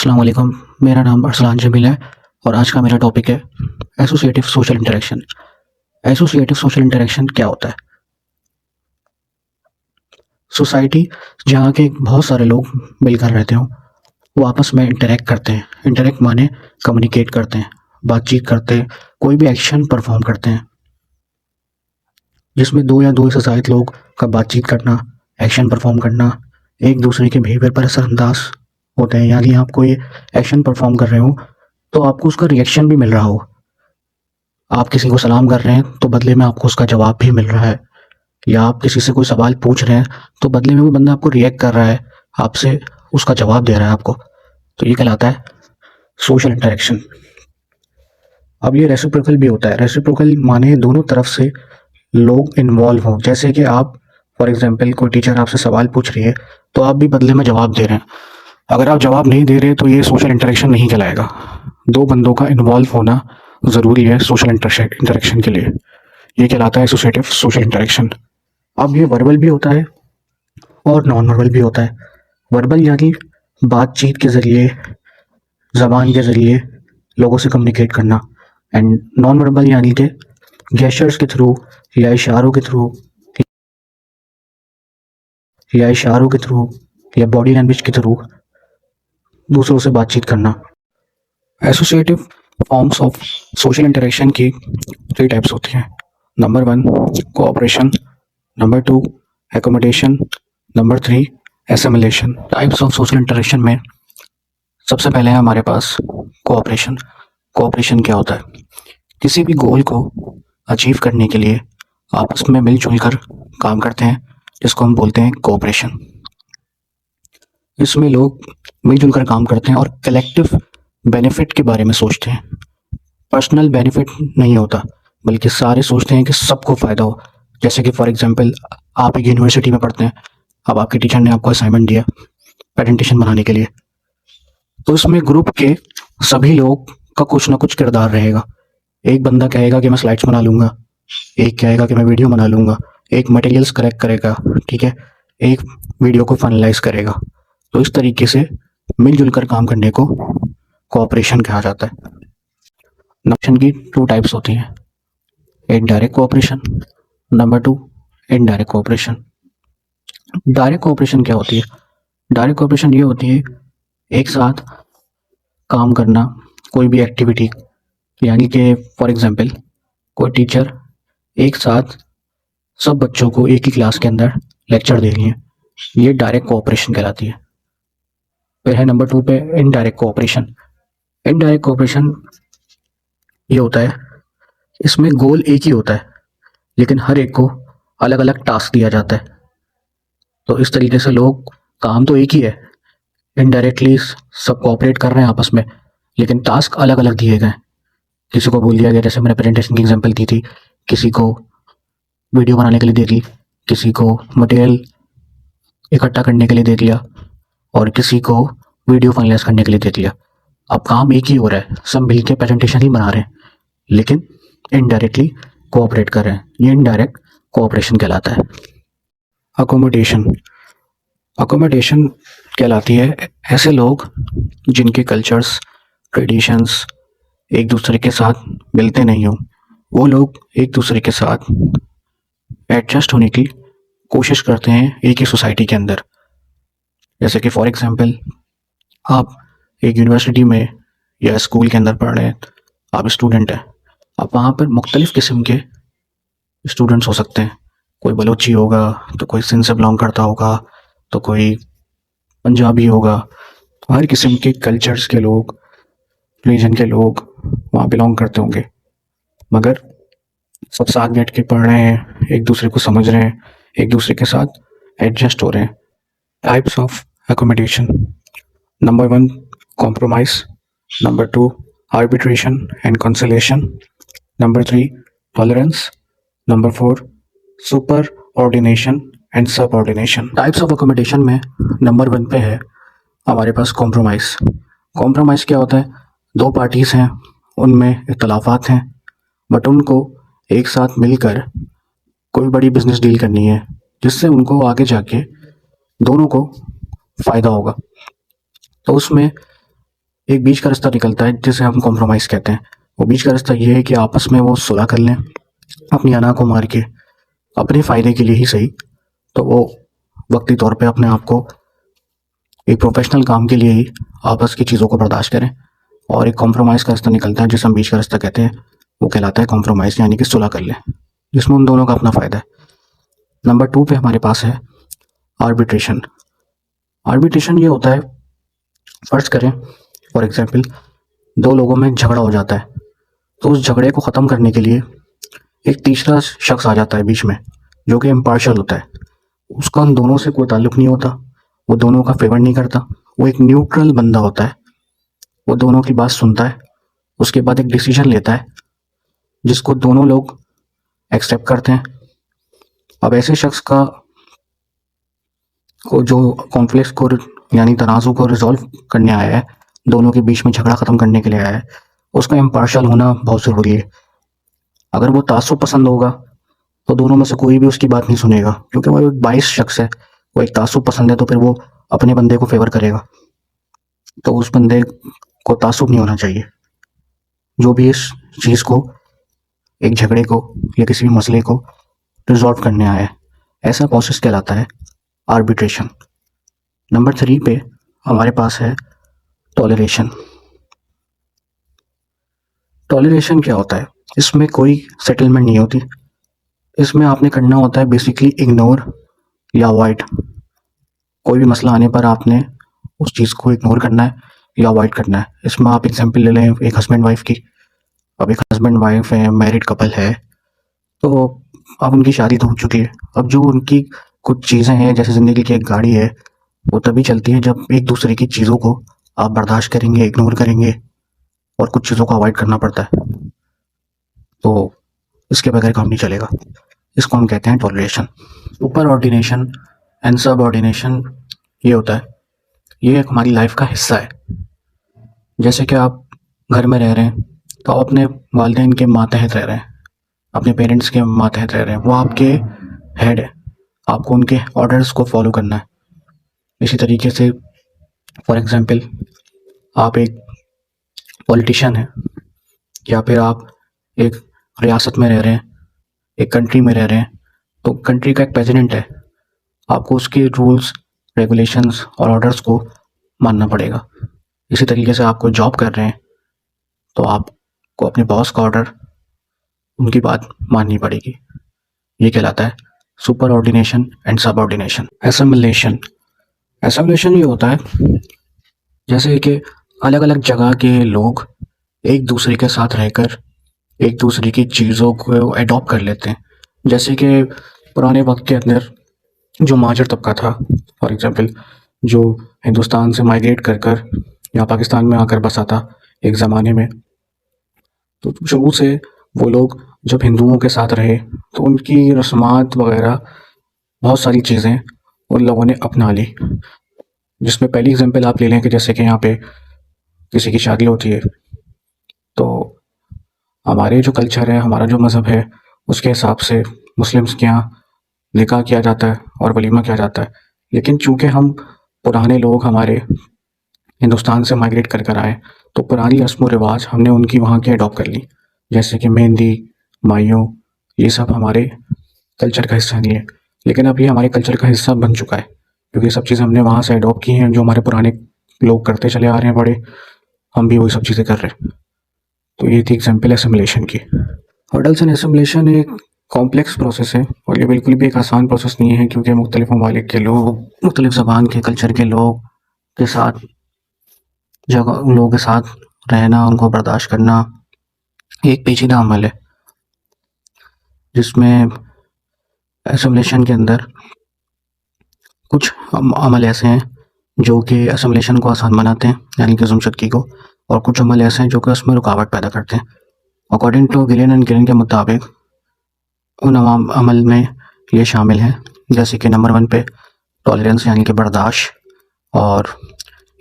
अस्सलाम वालेकुम। मेरा नाम अरसलान जमील है और आज का मेरा टॉपिक है associative social interaction. Associative social interaction क्या होता है? सोसाइटी जहाँ के बहुत सारे लोग मिलकर रहते हों, वो आपस में इंटरेक्ट करते हैं। इंटरेक्ट माने कम्युनिकेट करते हैं, बातचीत करते हैं, कोई भी एक्शन परफॉर्म करते हैं जिसमें दो या दो से ज़ायद लोग का बातचीत करना, एक्शन परफॉर्म करना, एक दूसरे के बिहेवियर पर असरअंदाज होते हैं। यानी आप कोई एक्शन परफॉर्म कर रहे हो तो आपको उसका रिएक्शन भी मिल रहा हो। आप किसी को सलाम कर रहे हैं तो बदले में आपको उसका जवाब भी मिल रहा है, या आप किसी से कोई सवाल पूछ रहे हैं तो बदले में वो बंदा आपको रिएक्ट कर रहा है, आपसे उसका जवाब दे रहा है आपको। तो ये कहलाता है सोशल इंटरेक्शन। अब ये रेसिप्रोकल भी होता है। रेसिप्रोकल माने दोनों तरफ से लोग इन्वॉल्व हों। जैसे कि आप फॉर एग्जांपल कोई टीचर आपसे सवाल पूछ रही है तो आप भी बदले में जवाब दे रहे हैं। अगर आप जवाब नहीं दे रहे तो ये सोशल इंटरेक्शन नहीं कहलाएगा। दो बंदों का इन्वॉल्व होना ज़रूरी है सोशल इंटरेक्शन के लिए। ये कहलाता है एसोसिएटिव सोशल इंटरेक्शन। अब ये वर्बल भी होता है और नॉन वर्बल भी होता है। वर्बल यानी बातचीत के ज़रिए, ज़बान के ज़रिए लोगों से कम्युनिकेट करना, एंड नॉन वर्बल यानी कि गेस्चर्स के थ्रू या इशारों के थ्रू या बॉडी लैंग्वेज के थ्रू दूसरों से बातचीत करना। Associative forms of social interaction की 3 टाइप्स होती हैं। Number 1 cooperation, number 2 accommodation, number 3 assimilation. Types of social interaction में सबसे पहले है हमारे पास कोऑपरेशन। कोऑपरेशन क्या होता है? किसी भी गोल को अचीव करने के लिए आपस में मिलजुल कर काम करते हैं, जिसको हम बोलते हैं कोऑपरेशन। इसमें लोग मिलजुल कर काम करते हैं और कलेक्टिव बेनिफिट के बारे में सोचते हैं। पर्सनल बेनिफिट नहीं होता, बल्कि सारे सोचते हैं कि सबको फ़ायदा हो। जैसे कि फॉर एग्जांपल आप एक यूनिवर्सिटी में पढ़ते हैं, अब आपके टीचर ने आपको असाइनमेंट दिया प्रेजेंटेशन बनाने के लिए, तो इसमें ग्रुप के सभी लोग का कुछ ना कुछ किरदार रहेगा। एक बंदा कहेगा कि मैं स्लाइड्स बना लूँगा, एक कहेगा कि मैं वीडियो बना लूँगा, एक मटेरियल्स कलेक्ट करेगा, ठीक है, एक वीडियो को फाइनलाइज करेगा। तो इस तरीके से मिलजुल कर काम करने को कोऑपरेशन कहा जाता है। कोऑपरेशन की 2 टाइप्स होती हैं, एक direct cooperation, number 2 indirect cooperation. Direct cooperation क्या होती है? डायरेक्ट कोऑपरेशन ये होती है एक साथ काम करना, कोई भी एक्टिविटी, यानी कि फॉर एग्जांपल कोई टीचर एक साथ सब बच्चों को एक ही क्लास के अंदर लेक्चर दे रही है, ये डायरेक्ट कोऑपरेशन कहलाती है। फिर है नंबर 2 पे इनडायरेक्ट कोऑपरेशन। इनडायरेक्ट कोऑपरेशन ये होता है, इसमें गोल एक ही होता है लेकिन हर एक को अलग अलग टास्क दिया जाता है। तो इस तरीके से लोग, काम तो एक ही है, इनडायरेक्टली सब कोऑपरेट कर रहे हैं आपस में, लेकिन टास्क अलग अलग दिए गए। किसी को बोल दिया गया, जैसे मैंने प्रेजेंटेशन की एग्जांपल दी थी, किसी को वीडियो बनाने के लिए दे दी, किसी को मटेरियल इकट्ठा करने के लिए दे दिया और किसी को वीडियो फाइनलाइज करने के लिए दे दिया। अब काम एक ही हो रहा है, सब मिलकर प्रेजेंटेशन ही बना रहे हैं, लेकिन इनडायरेक्टली कोऑपरेट कर रहे हैं। ये इनडायरेक्ट कोऑपरेशन कहलाता है। अकोमोडेशन। अकोमोडेशन कहलाती है ऐसे लोग जिनके कल्चर्स, ट्रेडिशंस एक दूसरे के साथ मिलते नहीं हो, वो लोग एक दूसरे के साथ एडजस्ट होने की कोशिश करते हैं एक ही सोसाइटी के अंदर। जैसे कि फॉर एग्जांपल आप एक यूनिवर्सिटी में या स्कूल के अंदर पढ़ रहे हैं, आप स्टूडेंट हैं, अब वहाँ पर मुख्तलिफ़ किस्म के स्टूडेंट्स हो सकते हैं। कोई बलोची होगा, तो कोई सिंध से बिलोंग करता होगा, तो कोई पंजाबी होगा। हर किस्म के कल्चर्स के लोग, रिलीजन के लोग वहाँ बिलोंग करते होंगे, मगर सब साथ बैठ के पढ़ रहे हैं, एक दूसरे को समझ रहे हैं, एक दूसरे के साथ एडजस्ट हो रहे हैं। Types of accommodation. Number 1 compromise, number 2 arbitration and consolation, number 3 tolerance, number 4 superordination and subordination. Types of accommodation में नंबर 1 पे है हमारे पास कॉम्प्रोमाइज़। कॉम्प्रोमाइज़ क्या होता है? दो पार्टीज़ हैं, उनमें इख्तलाफात हैं, बट उनको एक साथ मिलकर कोई बड़ी बिजनेस डील करनी है जिससे उनको आगे जाके दोनों को फ़ायदा होगा। तो उसमें एक बीच का रास्ता निकलता है जिसे हम कॉम्प्रोमाइज़ कहते हैं। वो बीच का रास्ता ये है कि आपस में वो सुलह कर लें, अपनी अना को मार के, अपने फ़ायदे के लिए ही सही, तो वो वक्ती तौर पे अपने आप को एक प्रोफेशनल काम के लिए ही आपस की चीज़ों को बर्दाश्त करें, और एक कॉम्प्रोमाइज़ का रास्ता निकलता है जिसे हम बीच का रास्ता कहते हैं। वो कहलाता है कॉम्प्रोमाइज़, यानी कि सुलह कर लें, जिसमें उन दोनों का अपना फ़ायदा है। नंबर 2 पे हमारे पास है आर्बिट्रेशन। आर्बिट्रेशन ये होता है, फ़र्ज़ करें फॉर एग्ज़ाम्पल 2 लोगों में झगड़ा हो जाता है, तो उस झगड़े को ख़त्म करने के लिए एक तीसरा शख्स आ जाता है बीच में, जो कि इम्पार्शियल होता है। उसका उन दोनों से कोई ताल्लुक़ नहीं होता, वो दोनों का फ़ेवर नहीं करता, वो एक न्यूट्रल बंदा होता है। वो दोनों की बात सुनता है, उसके बाद एक डिसीजन लेता है जिसको दोनों लोग एक्सेप्ट करते हैं। अब ऐसे शख्स को जो कॉन्फ्लिक्ट को यानी तनाज़ुर को रिज़ॉल्व करने आया है, दोनों के बीच में झगड़ा ख़त्म करने के लिए आया है, उसका इम्पार्शियल होना बहुत ज़रूरी है। अगर वो तासुब पसंद होगा तो दोनों में से कोई भी उसकी बात नहीं सुनेगा, क्योंकि वो एक बाइस शख्स है। वो एक तासुब पसंद है तो फिर वो अपने बंदे को फ़ेवर करेगा, तो उस बंदे को तासुब नहीं होना चाहिए। जो भी इस चीज़ को, एक झगड़े को या किसी भी मसले को रिज़ॉल्व करने आया है, ऐसा प्रोसेस कहलाता है आर्बिट्रेशन। नंबर 3 पे हमारे पास है टॉलरेशन। टॉलरेशन क्या होता है? इसमें कोई सेटलमेंट नहीं होती। इसमें आपने करना होता है बेसिकली इग्नोर या अवॉइड। कोई भी मसला आने पर आपने उस चीज़ को इग्नोर करना है या अवॉइड करना है। इसमें आप एग्जांपल ले लें एक हस्बैंड वाइफ की। अब एक हस्बैंड वाइफ है, मैरिड कपल है, तो अब उनकी शादी तो हो चुकी है। अब जो उनकी कुछ चीज़ें हैं, जैसे ज़िंदगी की एक गाड़ी है, वो तभी चलती है जब एक दूसरे की चीज़ों को आप बर्दाश्त करेंगे, इग्नोर करेंगे, और कुछ चीज़ों को अवॉइड करना पड़ता है। तो इसके बगैर काम नहीं चलेगा। इसको हम कहते हैं टॉलरेशन। सुपर ऑर्डिनेशन एंड सब ऑर्डिनेशन ये होता है, ये एक हमारी लाइफ का हिस्सा है। जैसे कि आप घर में रह रहे हैं तो आप अपने वालिदैन के मातहत रह रहे हैं, अपने पेरेंट्स के मातहत रह रहे हैं, वो आपके हेड है, आपको उनके ऑर्डर्स को फॉलो करना है। इसी तरीके से फॉर एग्जांपल आप एक पॉलिटिशियन हैं, या फिर आप एक रियासत में रह रहे हैं, एक कंट्री में रह रहे हैं, तो कंट्री का एक प्रेसिडेंट है, आपको उसके रूल्स, रेगुलेशंस और ऑर्डर्स को मानना पड़ेगा। इसी तरीके से आप कोई जॉब कर रहे हैं तो आपको अपने बॉस का ऑर्डर, उनकी बात माननी पड़ेगी। ये कहलाता है सुपर ऑर्डिनेशन एंड सब ऑर्डिनेशन। एसमिलेशन। एसमिलेशन ये होता है जैसे कि अलग अलग जगह के लोग एक दूसरे के साथ रहकर एक दूसरे की चीज़ों को अडॉप्ट कर लेते हैं। जैसे कि पुराने वक्त के अंदर जो महाजर तबका था, फॉर एग्जांपल जो हिंदुस्तान से माइग्रेट कर कर या पाकिस्तान में आकर बसा था एक ज़माने में, तो शुरू से वो लोग जब हिंदुओं के साथ रहे तो उनकी रस्मात वगैरह बहुत सारी चीज़ें उन लोगों ने अपना ली। जिसमें पहली एग्जांपल आप ले लें कि जैसे कि यहाँ पे किसी की शादी होती है तो हमारे जो कल्चर है, हमारा जो मज़हब है, उसके हिसाब से मुस्लिम्स के यहाँ निकाह किया जाता है और वलीमा किया जाता है। लेकिन चूँकि हम पुराने लोग हमारे हिंदुस्तान से माइग्रेट कर कर आए, तो पुरानी रस्म व रिवाज हमने उनकी वहाँ की अडॉप्ट कर ली। जैसे कि मेहंदी, माइयों, ये सब हमारे कल्चर का हिस्सा नहीं है, लेकिन अब ये हमारे कल्चर का हिस्सा बन चुका है, क्योंकि सब चीज़ें हमने वहाँ से अडॉप्ट की हैं जो हमारे पुराने लोग करते चले आ रहे हैं बड़े, हम भी वही सब चीज़ें कर रहे हैं। तो ये थी एग्जाम्पल एसिमिलेशन की। हर्डल्स एंड एसिमिलेशन एक कॉम्प्लेक्स प्रोसेस है और ये बिल्कुल भी एक आसान प्रोसेस नहीं है, क्योंकि मुख्तलिफ ममालिक के लोग, मुख्तलिफ ज़बान के, कल्चर के लोग के साथ, जगह उन लोगों के साथ रहना, उनको बर्दाश्त करना एक पेचीदा अमल है, जिसमें एसिमिलेशन के अंदर कुछ अमल ऐसे हैं जो कि एसिमिलेशन को आसान बनाते हैं, यानी कि जुमशदगी को, और कुछ अमल ऐसे हैं जो कि उसमें रुकावट पैदा करते हैं। According to Gillin and Gillin के मुताबिक उन अमल में ये शामिल हैं, जैसे कि नंबर 1 पे टॉलरेंस यानी कि बर्दाश्त, और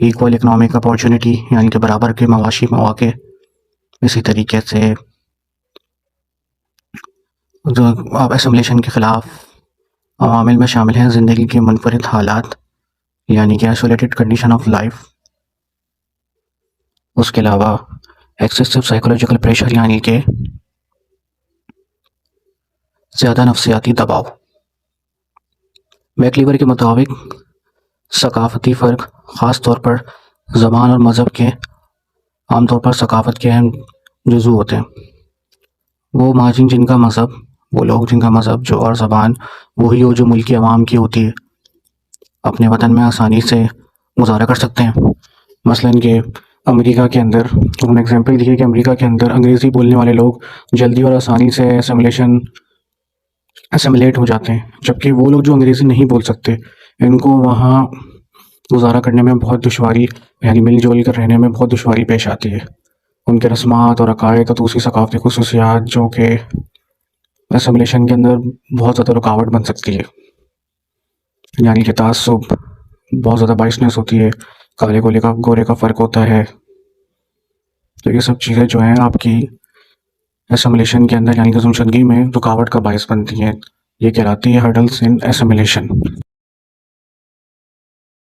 इक्वल इकनॉमिक अपॉर्चुनिटी यानी कि बराबर के मवाशी मौके। इसी तरीके से जो एसिमिलेशन के ख़िलाफ़ अवामिल में शामिल हैं ज़िंदगी के मुनफरिद हालात, यानी कि आइसोलेटेड कंडीशन ऑफ लाइफ, उसके अलावा एक्सेसिव साइकोलॉजिकल प्रेशर यानी कि ज़्यादा नफ्सियाती दबाव। मैक्लीवर के मुताबिक सकाफ़ती फ़र्क ख़ास तौर पर ज़बान और मज़हब के आमतौर पर सकाफ़त के अहम जुज़ू होते हैं। वो महाजिन जिनका मज़हब वो लोग जिनका मज़हब जो और ज़बान वही हो जो मुल्क की आवाम की होती है अपने वतन में आसानी से गुजारा कर सकते हैं। मसलन कि अमेरिका के अंदर उन्होंने एग्जांपल दी है कि अमेरिका के अंदर अंग्रेज़ी बोलने वाले लोग जल्दी और आसानी से एसिमिलेट हो जाते हैं, जबकि वो लोग जो अंग्रेज़ी नहीं बोल सकते इनको वहाँ गुजारा करने में बहुत दुश्वारी यानी मिल-जुल कर रहने में बहुत दुश्वारी पेश आती है। उनके रस्मात और अकायद और दूसरी सकाफ़ती खुसूसियात जो कि एसिमिलेशन के अंदर बहुत ज़्यादा रुकावट बन सकती है, यानी कि तासुब, बहुत ज़्यादा बाइसनेस होती है, काले गोरे का फ़र्क होता है। तो ये सब चीज़ें जो हैं आपकी एसिमिलेशन के अंदर यानी कि गुमशुदगी में रुकावट का बायस बनती हैं। ये कहलाती है हर्डल्स इन एसिमिलेशन।